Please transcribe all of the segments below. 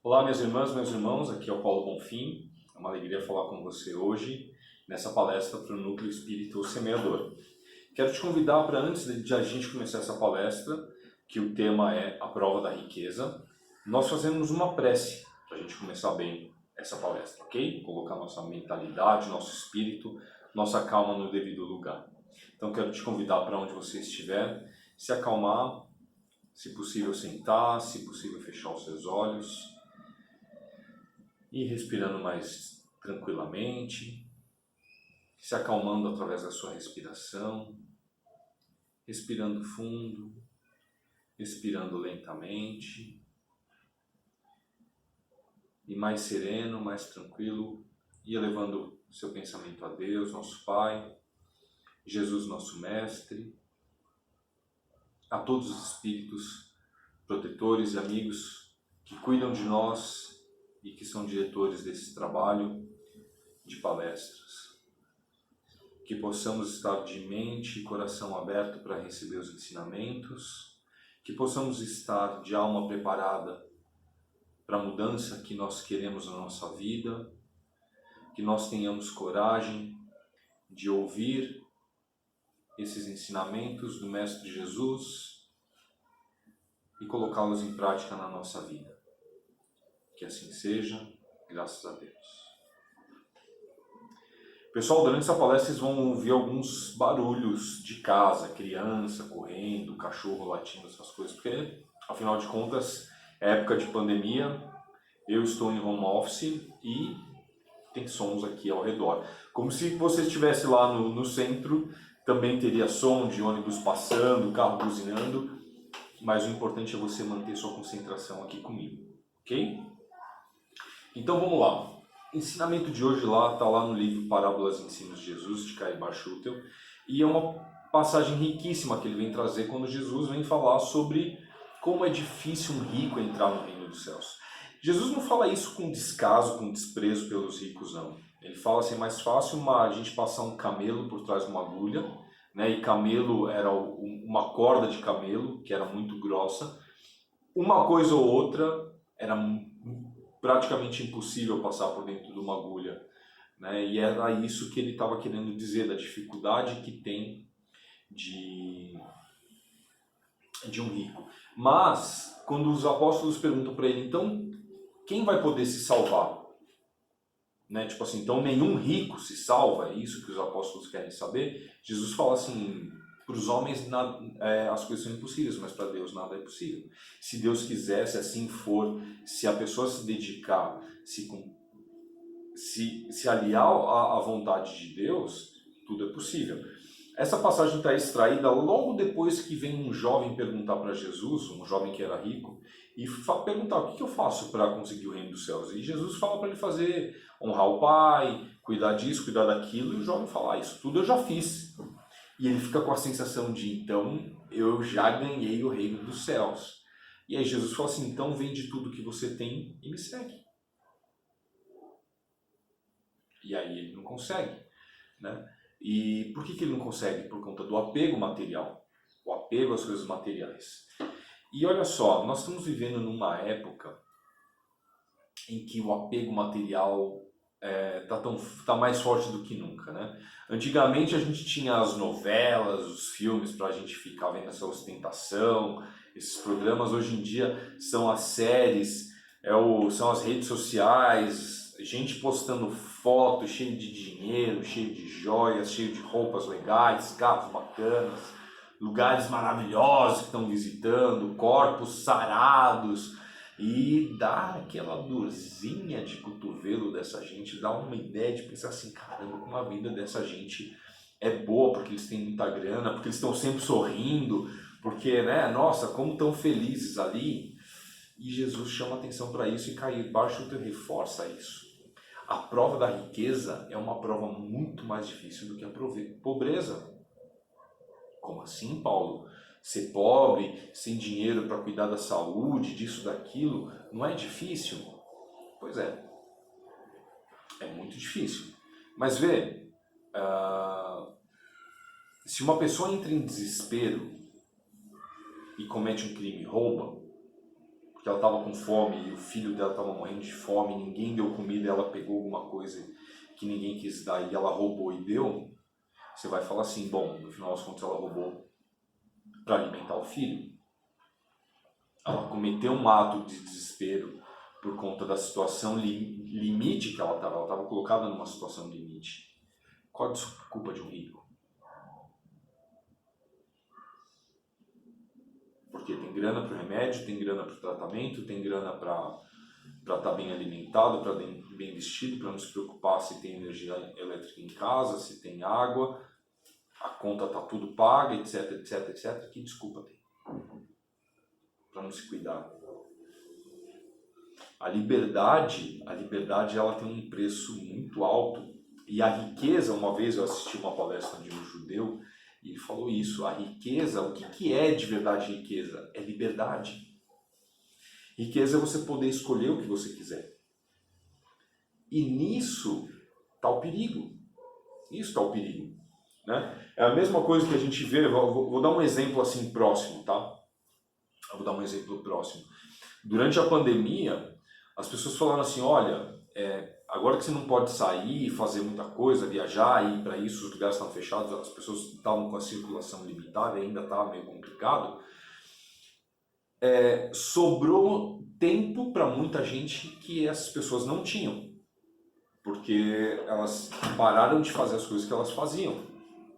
Olá, minhas irmãs, meus irmãos, aqui é o Paulo Bonfim. É uma alegria falar com você hoje nessa palestra para o Núcleo Espírita Semeador. Quero te convidar para, antes de a gente começar essa palestra, que o tema é a prova da riqueza, nós fazemos uma prece para a gente começar bem essa palestra, ok? Colocar nossa mentalidade, nosso espírito, nossa calma no devido lugar. Então quero te convidar para onde você estiver, se acalmar, se possível sentar, se possível fechar os seus olhos e respirando mais tranquilamente, se acalmando através da sua respiração, respirando fundo, respirando lentamente e mais sereno, mais tranquilo, e elevando seu pensamento a Deus, nosso Pai, Jesus, nosso Mestre, a todos os espíritos protetores e amigos que cuidam de nós e que são diretores desse trabalho de palestras. Que possamos estar de mente e coração aberto para receber os ensinamentos, que possamos estar de alma preparada para a mudança que nós queremos na nossa vida, que nós tenhamos coragem de ouvir esses ensinamentos do Mestre Jesus e colocá-los em prática na nossa vida. Que assim seja, graças a Deus. Pessoal, durante essa palestra vocês vão ouvir alguns barulhos de casa, criança correndo, cachorro latindo, essas coisas, porque, afinal de contas, é época de pandemia, eu estou em home office e tem sons aqui ao redor. Como se você estivesse lá no centro, também teria som de ônibus passando, carro buzinando, mas o importante é você manter sua concentração aqui comigo, ok? Então vamos lá. O ensinamento de hoje está lá no livro Parábolas e Ensinos de Jesus, de Caio Barchutel, e é uma passagem riquíssima que ele vem trazer quando Jesus vem falar sobre como é difícil um rico entrar no reino dos céus. Jesus não fala isso com descaso, com desprezo pelos ricos, não. Ele fala assim, é mais fácil a gente passar um camelo por trás de uma agulha, né? E camelo era uma corda de camelo, que era muito grossa. Uma coisa ou outra era praticamente impossível passar por dentro de uma agulha, né? E era isso que ele estava querendo dizer, da dificuldade que tem de um rico. Mas, quando os apóstolos perguntam para ele, então, quem vai poder se salvar? Né? Tipo assim, então nenhum rico se salva, é isso que os apóstolos querem saber? Jesus fala assim, para os homens as coisas são impossíveis, mas para Deus nada é possível. Se Deus quiser, se assim for, se a pessoa se dedicar, se aliar à vontade de Deus, tudo é possível. Essa passagem está extraída logo depois que vem um jovem perguntar para Jesus, um jovem que era rico, e perguntar o que eu faço para conseguir o reino dos céus. E Jesus fala para ele fazer, honrar o pai, cuidar disso, cuidar daquilo, e o jovem fala, isso tudo eu já fiz. E ele fica com a sensação de, então, eu já ganhei o reino dos céus. E aí Jesus fala assim, então vende tudo que você tem e me segue. E aí ele não consegue, né? E por que ele não consegue? Por conta do apego material, o apego às coisas materiais. E olha só, nós estamos vivendo numa época em que o apego material tá mais forte do que nunca, né? Antigamente a gente tinha as novelas, os filmes para a gente ficar vendo essa ostentação, esses programas. Hoje em dia são as séries, são as redes sociais, gente postando fotos cheio de dinheiro, cheio de joias, cheio de roupas legais, carros bacanas, lugares maravilhosos que estão visitando, corpos sarados. E dá aquela dorzinha de cotovelo dessa gente, dá uma ideia de pensar assim, caramba, como a vida dessa gente é boa, porque eles têm muita grana, porque eles estão sempre sorrindo, porque, né, nossa, como estão felizes ali. E Jesus chama atenção para isso e Caio Barchutel reforça isso. A prova da riqueza é uma prova muito mais difícil do que a pobreza. Como assim, Paulo? Ser pobre, sem dinheiro para cuidar da saúde, disso, daquilo, não é difícil? Pois é muito difícil. Mas vê, se uma pessoa entra em desespero e comete um crime e rouba, porque ela estava com fome e o filho dela estava morrendo de fome, ninguém deu comida, ela pegou alguma coisa que ninguém quis dar e ela roubou e deu, você vai falar assim, bom, no final das contas ela roubou para alimentar o filho. Ela cometeu um ato de desespero por conta da situação limite que ela estava colocada numa situação limite. Qual a desculpa de um rico? Porque tem grana para o remédio, tem grana para o tratamento, tem grana para estar bem alimentado, para bem vestido, para não se preocupar se tem energia elétrica em casa, se tem água, a conta está tudo paga, etc, etc, etc. Que desculpa tem? Para não se cuidar. A liberdade ela tem um preço muito alto. E a riqueza, uma vez eu assisti uma palestra de um judeu e ele falou isso, a riqueza, o que é de verdade riqueza? É liberdade. Riqueza é você poder escolher o que você quiser. E nisso está o perigo. Isso está o perigo. Né? É a mesma coisa que a gente vê, vou dar um exemplo assim próximo, tá? Eu vou dar um exemplo próximo. Durante a pandemia, as pessoas falaram assim, olha, agora que você não pode sair, fazer muita coisa, viajar, ir para isso, os lugares estão fechados, as pessoas estavam com a circulação limitada, ainda está meio complicado, sobrou tempo para muita gente que essas pessoas não tinham, porque elas pararam de fazer as coisas que elas faziam,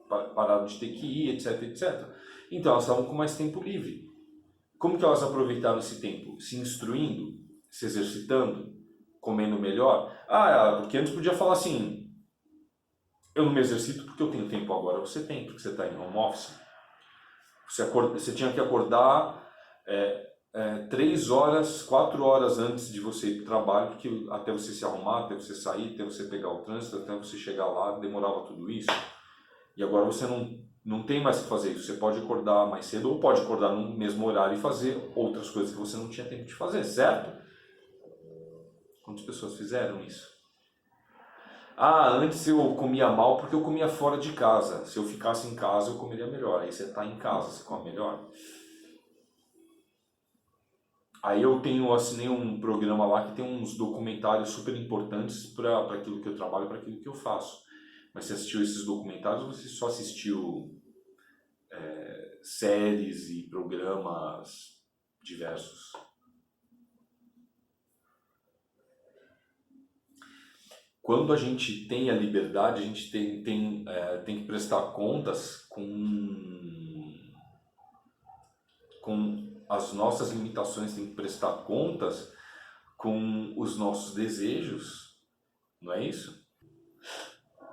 pararam de ter que ir, etc, etc. Então elas estavam com mais tempo livre. Como que elas aproveitaram esse tempo? Se instruindo, se exercitando, comendo melhor? Porque antes podia falar assim, eu não me exercito porque eu tenho tempo. Agora você tem, porque você está em home office. Você tinha que acordar 3 horas, 4 horas antes de você ir para o trabalho, porque até você se arrumar, até você sair, até você pegar o trânsito, até você chegar lá, demorava tudo isso. E agora você não tem mais que fazer isso. Você pode acordar mais cedo ou pode acordar no mesmo horário e fazer outras coisas que você não tinha tempo de fazer, certo? Quantas pessoas fizeram isso? Antes eu comia mal porque eu comia fora de casa. Se eu ficasse em casa eu comeria melhor. Aí você está em casa, você come melhor. Aí eu assinei um programa lá que tem uns documentários super importantes para aquilo que eu trabalho, para aquilo que eu faço. Mas você assistiu esses documentários ou você só assistiu séries e programas diversos? Quando a gente tem a liberdade, a gente tem que prestar contas com as nossas limitações, tem que prestar contas com os nossos desejos, não é isso?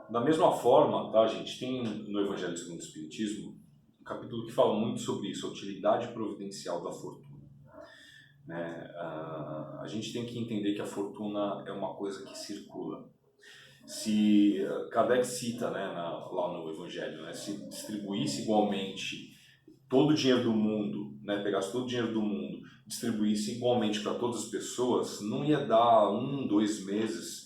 Da mesma forma, tá, gente, tem no Evangelho segundo o Espiritismo um capítulo que fala muito sobre isso, a utilidade providencial da fortuna. Né? A gente tem que entender que a fortuna é uma coisa que circula. Se Kardec cita, né, lá no Evangelho, né, se distribuísse igualmente todo o dinheiro do mundo, né, pegasse todo o dinheiro do mundo, distribuísse igualmente para todas as pessoas, não ia dar 1, 2 meses,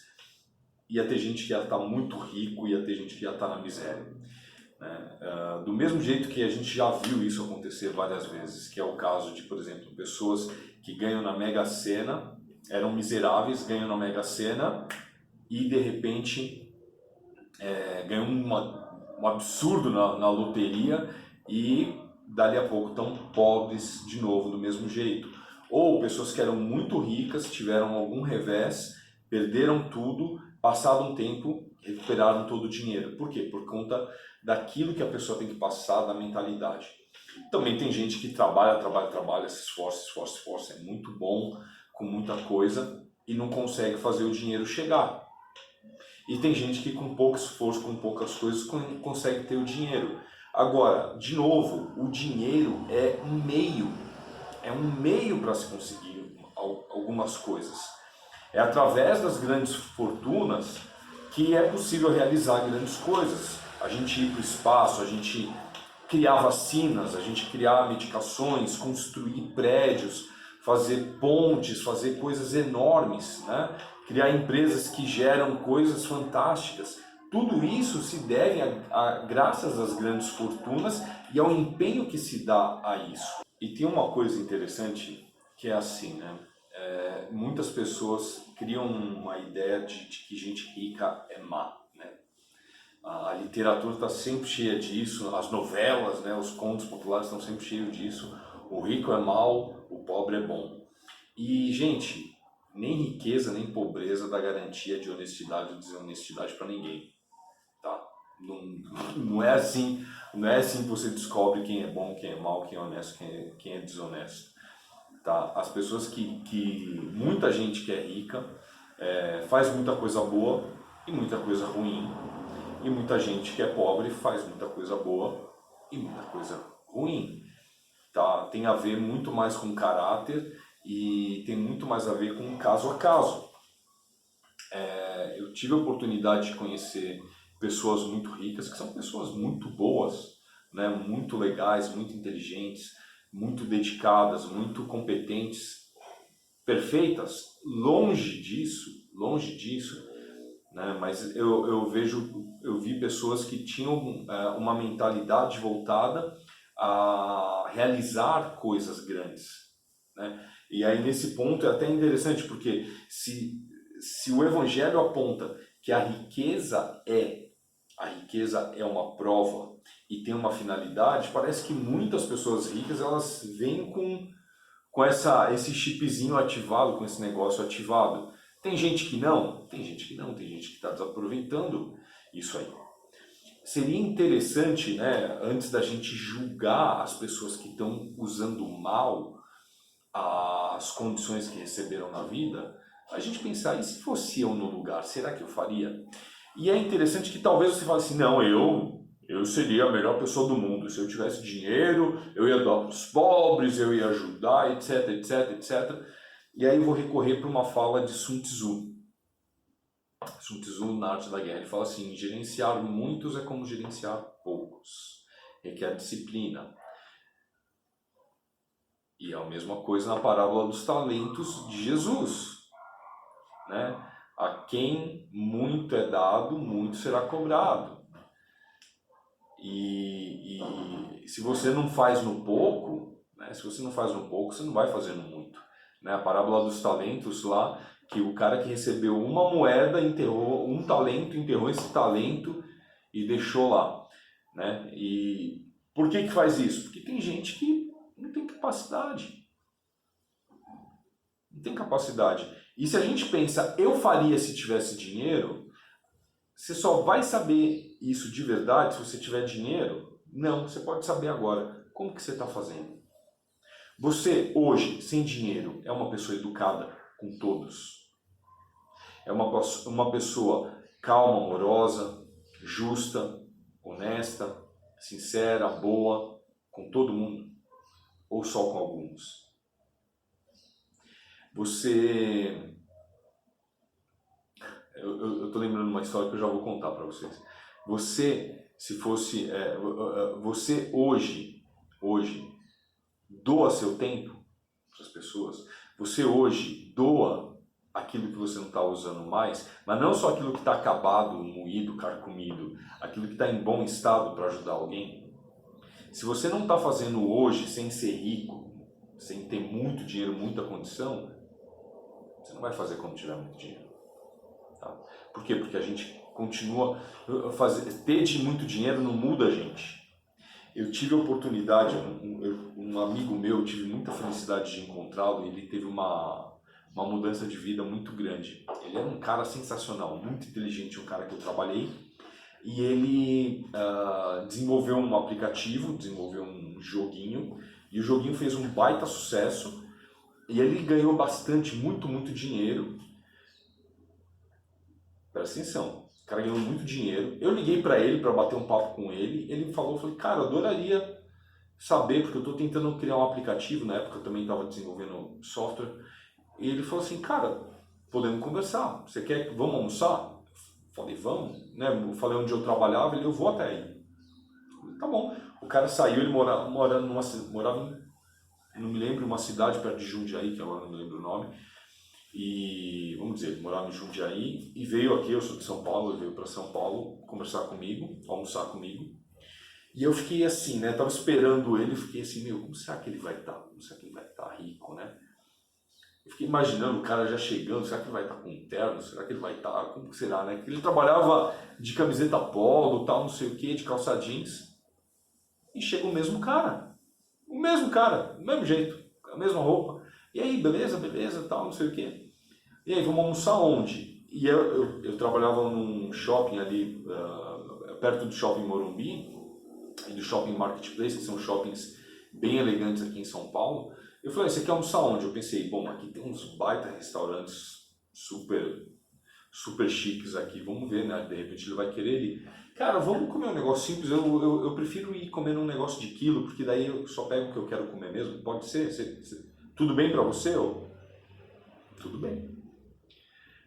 ia ter gente que ia estar muito rico, ia ter gente que ia estar na miséria. Né? Do mesmo jeito que a gente já viu isso acontecer várias vezes, que é o caso de, por exemplo, pessoas que ganham na Mega Sena, eram miseráveis, ganham na Mega Sena e de repente ganham um absurdo na loteria e dali a pouco estão pobres de novo do mesmo jeito. Ou pessoas que eram muito ricas, tiveram algum revés, perderam tudo, passado um tempo, recuperaram todo o dinheiro. Por quê? Por conta daquilo que a pessoa tem que passar, da mentalidade. Também tem gente que trabalha, se esforça, é muito bom, com muita coisa, e não consegue fazer o dinheiro chegar. E tem gente que com pouco esforço, com poucas coisas, consegue ter o dinheiro. Agora, de novo, o dinheiro é um meio para se conseguir algumas coisas. É através das grandes fortunas que é possível realizar grandes coisas. A gente ir para o espaço, a gente criar vacinas, a gente criar medicações, construir prédios, fazer pontes, fazer coisas enormes, né? Criar empresas que geram coisas fantásticas. Tudo isso se deve graças às grandes fortunas e ao empenho que se dá a isso. E tem uma coisa interessante que é assim, né? Muitas pessoas criam uma ideia de que gente rica é má, né? A literatura está sempre cheia disso, as novelas, né, os contos populares estão sempre cheios disso. O rico é mau, o pobre é bom. E, gente, nem riqueza nem pobreza dá garantia de honestidade ou desonestidade para ninguém, tá? Não, não é assim, não é assim que você descobre quem é bom, quem é mau, quem é honesto, quem é desonesto. Tá? As pessoas muita gente que é rica faz muita coisa boa e muita coisa ruim, e muita gente que é pobre faz muita coisa boa e muita coisa ruim. Tá? Tem a ver muito mais com caráter e tem muito mais a ver com caso a caso. Eu tive a oportunidade de conhecer pessoas muito ricas, que são pessoas muito boas, né? Muito legais, muito inteligentes, muito dedicadas, muito competentes, perfeitas, longe disso, né? Mas eu vi pessoas que tinham uma mentalidade voltada a realizar coisas grandes, né? E aí nesse ponto é até interessante, porque se o evangelho aponta que a riqueza é uma prova e tem uma finalidade, parece que muitas pessoas ricas elas vêm com esse chipzinho ativado, com esse negócio ativado. Tem gente que não, tem gente que está desaproveitando isso aí. Seria interessante, né, antes da gente julgar as pessoas que estão usando mal as condições que receberam na vida, a gente pensar, e se fosse eu no lugar, será que eu faria? E é interessante que talvez você fale assim, não, eu seria a melhor pessoa do mundo. Se eu tivesse dinheiro, eu ia dar para os pobres, eu ia ajudar, etc, etc, etc. E aí eu vou recorrer para uma fala de Sun Tzu. Sun Tzu, na Arte da Guerra, ele fala assim, gerenciar muitos é como gerenciar poucos. Requer disciplina. E é a mesma coisa na parábola dos talentos de Jesus, né? A quem muito é dado, muito será cobrado. E se você não faz no pouco, né? Se você não faz no pouco, você não vai fazer no muito. Né? A parábola dos talentos lá, que o cara que recebeu uma moeda enterrou um talento, enterrou esse talento e deixou lá, né? E por que faz isso? Porque tem gente que não tem capacidade. Não tem capacidade. E se a gente pensa, eu faria se tivesse dinheiro, você só vai saber isso de verdade se você tiver dinheiro? Não, você pode saber agora. Como que você está fazendo? Você, hoje, sem dinheiro, é uma pessoa educada com todos. É uma pessoa calma, amorosa, justa, honesta, sincera, boa, com todo mundo? Ou só com alguns? Você... Eu tô lembrando uma história que eu já vou contar para vocês. Você, se fosse... você hoje, doa seu tempo para as pessoas? Você hoje doa aquilo que você não está usando mais, mas não só aquilo que está acabado, moído, carcomido, aquilo que está em bom estado para ajudar alguém? Se você não está fazendo hoje sem ser rico, sem ter muito dinheiro, muita condição, você não vai fazer quando tiver muito dinheiro. Tá? Por quê? Porque a gente continua... ter de muito dinheiro não muda a gente. Eu tive a oportunidade, um amigo meu, tive muita felicidade de encontrá-lo, e ele teve uma mudança de vida muito grande. Ele era um cara sensacional, muito inteligente, um cara que eu trabalhei, e ele desenvolveu um aplicativo, desenvolveu um joguinho, e o joguinho fez um baita sucesso, e ele ganhou bastante, muito dinheiro. Presta atenção, o cara ganhou muito dinheiro. Eu liguei para ele para bater um papo com ele, ele falou, eu falei, cara, eu adoraria saber, porque eu estou tentando criar um aplicativo, na época eu também estava desenvolvendo software, e ele falou assim, cara, podemos conversar, você quer, vamos almoçar? Eu falei, vamos, né? Eu falei onde eu trabalhava, eu vou até aí. Eu falei, tá bom. O cara saiu, ele morava não me lembro, uma cidade perto de Jundiaí, que agora não me lembro o nome, e vamos dizer, ele morava em Jundiaí, e veio aqui, eu sou de São Paulo, ele veio para São Paulo conversar comigo, almoçar comigo. E eu fiquei assim, né? Tava esperando ele, fiquei assim, meu, como será que ele vai estar? Como será que ele vai estar rico, né? fiquei imaginando o cara já chegando, será que ele vai estar com um terno? Será que ele vai estar, como que será, né? Ele trabalhava de camiseta polo, tal, não sei o que, de calça jeans, e chega o mesmo cara, do mesmo jeito, a mesma roupa. E aí, beleza, tal, não sei o que. E aí, vamos almoçar onde? E eu trabalhava num shopping ali, perto do Shopping Morumbi e do Shopping Marketplace, que são shoppings bem elegantes aqui em São Paulo. Eu falei, você quer almoçar onde? Eu pensei, bom, aqui tem uns baita restaurantes super chiques aqui, vamos ver, né? De repente ele vai querer ir. Cara, vamos comer um negócio simples, eu prefiro ir comer um negócio de quilo, porque daí eu só pego o que eu quero comer mesmo, pode ser? Tudo bem pra você? Tudo bem.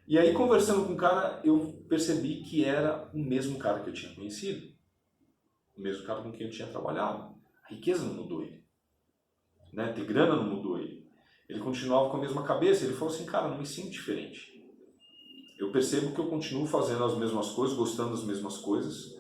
E aí, conversando com o cara, eu percebi que era o mesmo cara que eu tinha conhecido, o mesmo cara com quem eu tinha trabalhado. A riqueza não mudou ele, né? Ter grana não mudou ele. Ele continuava com a mesma cabeça, ele falou assim, cara, não me sinto diferente. Eu percebo que eu continuo fazendo as mesmas coisas, gostando das mesmas coisas.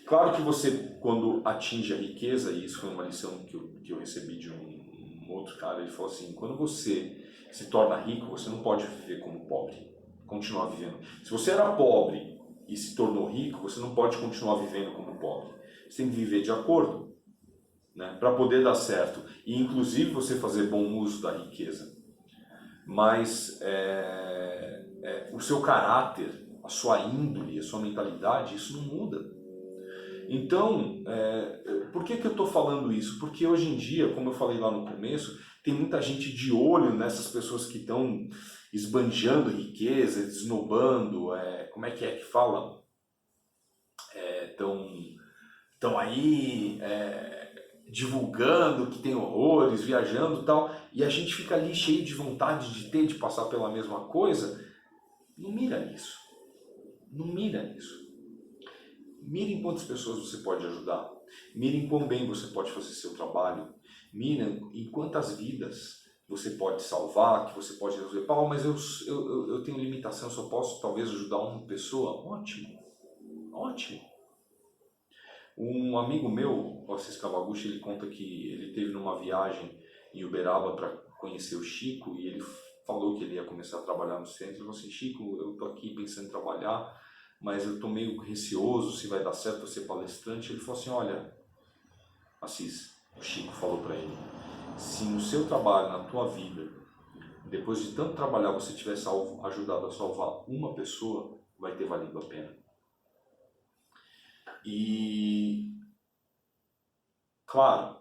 Claro que você, quando atinge a riqueza, e isso foi uma lição que eu recebi de um outro cara, ele falou assim, quando você se torna rico, você não pode viver como pobre, continuar vivendo. Se você era pobre e se tornou rico, você não pode continuar vivendo como pobre. Você tem que viver de acordo, né, para poder dar certo. E inclusive você fazer bom uso da riqueza. Mas o seu caráter, a sua índole, a sua mentalidade, isso não muda. Então, por que eu estou falando isso? Porque hoje em dia, como eu falei lá no começo, tem muita gente de olho nessas pessoas que estão esbanjando riqueza, esnobando, como é que fala? Estão aí divulgando que tem horrores, viajando e tal, e a gente fica ali cheio de vontade de passar pela mesma coisa. Não mira nisso. Não mira nisso. Mira em quantas pessoas você pode ajudar. Mira em quão bem você pode fazer seu trabalho. Mira em quantas vidas você pode salvar, que você pode resolver. Paulo, mas eu tenho limitação, só posso talvez ajudar uma pessoa. Ótimo. Ótimo. Um amigo meu, o Assis Kawaguchi, ele conta que ele teve numa viagem em Uberaba para conhecer o Chico e ele falou que ele ia começar a trabalhar no centro. Ele falou assim, Chico, eu tô aqui pensando em trabalhar, mas eu tô meio receoso se vai dar certo eu ser palestrante. Ele falou assim, olha, Assis, o Chico falou para ele, se no seu trabalho, na tua vida, depois de tanto trabalhar você tiver ajudado a salvar uma pessoa, vai ter valido a pena. E claro,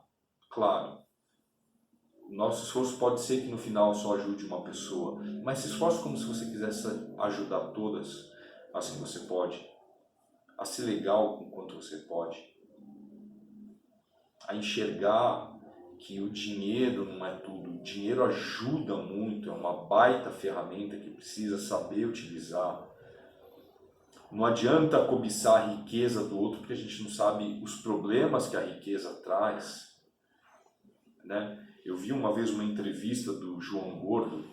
nosso esforço pode ser que no final só ajude uma pessoa, mas se esforce como se você quisesse ajudar todas as que você pode, a ser legal com quanto você pode, a enxergar que o dinheiro não é tudo, o dinheiro ajuda muito, é uma baita ferramenta que precisa saber utilizar. Não adianta cobiçar a riqueza do outro porque a gente não sabe os problemas que a riqueza traz, né? Eu vi uma vez uma entrevista do João Gordo,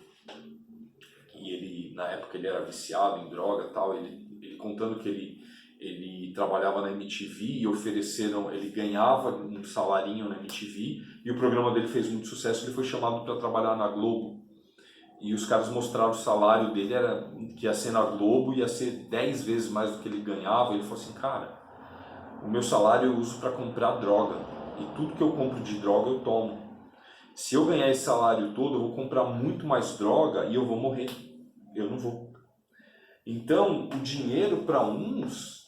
e ele, na época ele era viciado em droga e tal, ele contando que ele trabalhava na MTV e ele ganhava um salarinho na MTV e o programa dele fez muito sucesso, ele foi chamado para trabalhar na Globo. E os caras mostraram o salário dele, que ia ser na Globo, ia ser 10 vezes mais do que ele ganhava. Ele falou assim, cara, o meu salário eu uso para comprar droga. E tudo que eu compro de droga eu tomo. Se eu ganhar esse salário todo, eu vou comprar muito mais droga e eu vou morrer. Eu não vou. Então, o dinheiro para uns,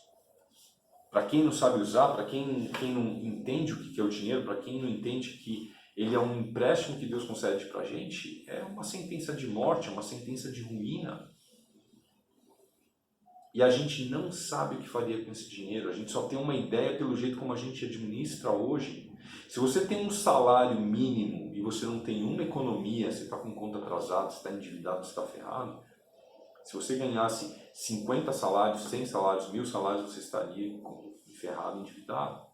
para quem não sabe usar, para quem não entende o que é o dinheiro, para quem não entende que ele é um empréstimo que Deus concede para a gente, é uma sentença de morte, é uma sentença de ruína. E a gente não sabe o que faria com esse dinheiro, a gente só tem uma ideia pelo jeito como a gente administra hoje. Se você tem um salário mínimo e você não tem uma economia, você está com conta atrasada, você está endividado, você está ferrado. Se você ganhasse 50 salários, 100 salários, 1000 salários, você estaria ferrado, endividado.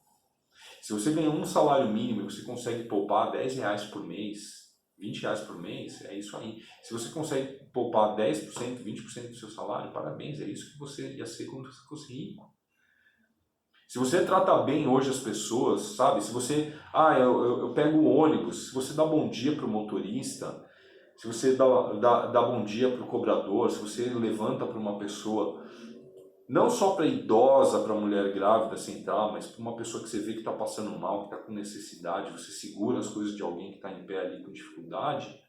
Se você ganha um salário mínimo e você consegue poupar 10 reais por mês, 20 reais por mês, é isso aí. Se você consegue poupar 10%, 20% do seu salário, parabéns, é isso que você ia ser quando você fosse rico. Se você trata bem hoje as pessoas, sabe? Se você, eu pego o ônibus, se você dá bom dia para o motorista, se você dá bom dia para o cobrador, se você levanta para uma pessoa, não só para idosa, para mulher grávida central, mas para uma pessoa que você vê que está passando mal, que está com necessidade, você segura as coisas de alguém que está em pé ali com dificuldade,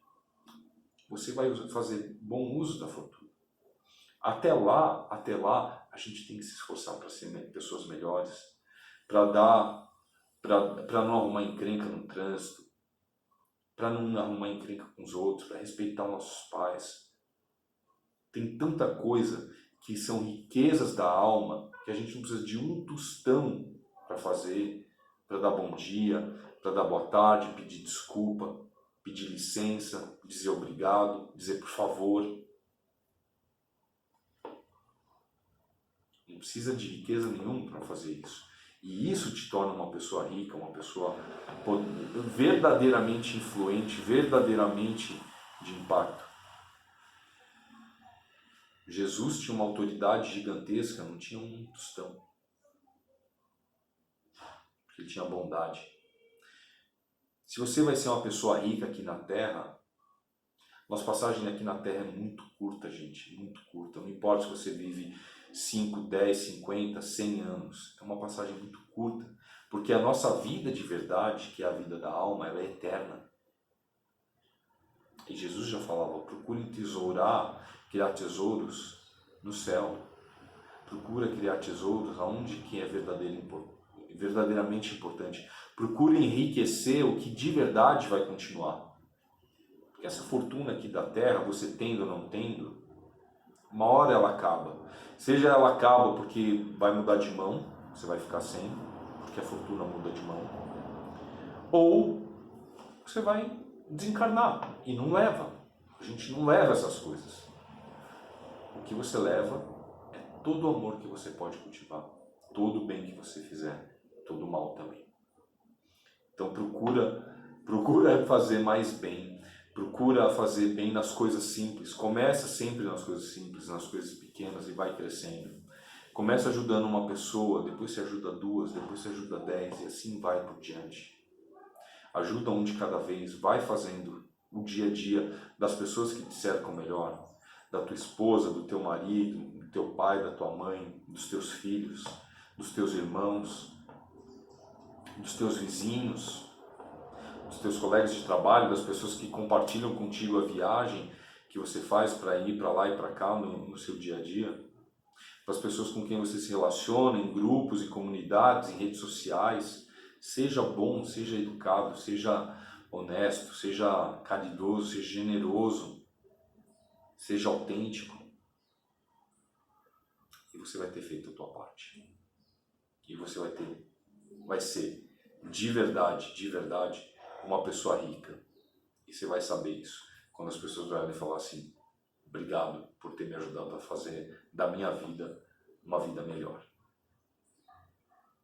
você vai fazer bom uso da fortuna. Até lá, a gente tem que se esforçar para ser pessoas melhores, para não arrumar encrenca no trânsito, para não arrumar encrenca com os outros, para respeitar nossos pais. Tem tanta coisa que são riquezas da alma que a gente não precisa de um tostão para fazer, para dar bom dia, para dar boa tarde, pedir desculpa, pedir licença, dizer obrigado, dizer por favor. Não precisa de riqueza nenhuma para fazer isso. E isso te torna uma pessoa rica, uma pessoa verdadeiramente influente, verdadeiramente de impacto. Jesus tinha uma autoridade gigantesca, não tinha um tostão. Porque ele tinha bondade. Se você vai ser uma pessoa rica aqui na Terra, nossa passagem aqui na Terra é muito curta, gente, muito curta. Não importa se você vive 5, 10, 50, 100 anos. É uma passagem muito curta, porque a nossa vida de verdade, que é a vida da alma, ela é eterna. E Jesus já falava, procure criar tesouros no céu. Procura criar tesouros aonde que é verdadeiramente importante. Procure enriquecer o que de verdade vai continuar. Porque essa fortuna aqui da terra, você tendo ou não tendo, uma hora ela acaba. Seja ela acaba porque vai mudar de mão, você vai ficar sem, porque a fortuna muda de mão. Ou você vai desencarnar e não leva. A gente não leva essas coisas. O que você leva é todo o amor que você pode cultivar, todo o bem que você fizer, todo o mal também. Então procura fazer mais bem, procura fazer bem nas coisas simples. Começa sempre nas coisas simples, nas coisas pequenas e vai crescendo. Começa ajudando uma pessoa, depois você ajuda 2, depois você ajuda 10 e assim vai por diante. Ajuda um de cada vez, vai fazendo o dia a dia das pessoas que te cercam melhor, da tua esposa, do teu marido, do teu pai, da tua mãe, dos teus filhos, dos teus irmãos, dos teus vizinhos, dos teus colegas de trabalho, das pessoas que compartilham contigo a viagem que você faz para ir para lá e para cá no seu dia a dia, das pessoas com quem você se relaciona em grupos e comunidades, em redes sociais. Seja bom, seja educado, seja honesto, seja caridoso, seja generoso, seja autêntico. E você vai ter feito a tua parte. E você vai ser de verdade, uma pessoa rica. E você vai saber isso quando as pessoas vierem falar assim, obrigado por ter me ajudado a fazer da minha vida uma vida melhor.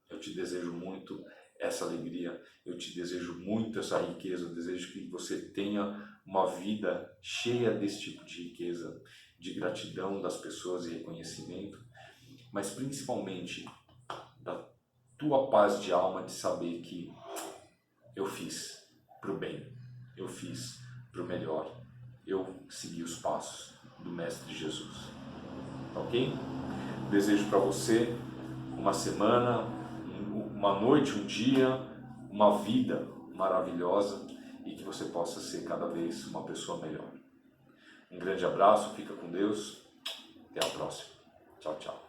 Eu te desejo muito essa alegria, eu te desejo muito essa riqueza, eu desejo que você tenha uma vida cheia desse tipo de riqueza, de gratidão das pessoas e reconhecimento, mas principalmente da tua paz de alma de saber que eu fiz para o bem, eu fiz para o melhor, eu segui os passos do Mestre Jesus, ok? Desejo para você uma semana, uma noite, um dia, uma vida maravilhosa e que você possa ser cada vez uma pessoa melhor. Um grande abraço, fica com Deus, até a próxima. Tchau, tchau.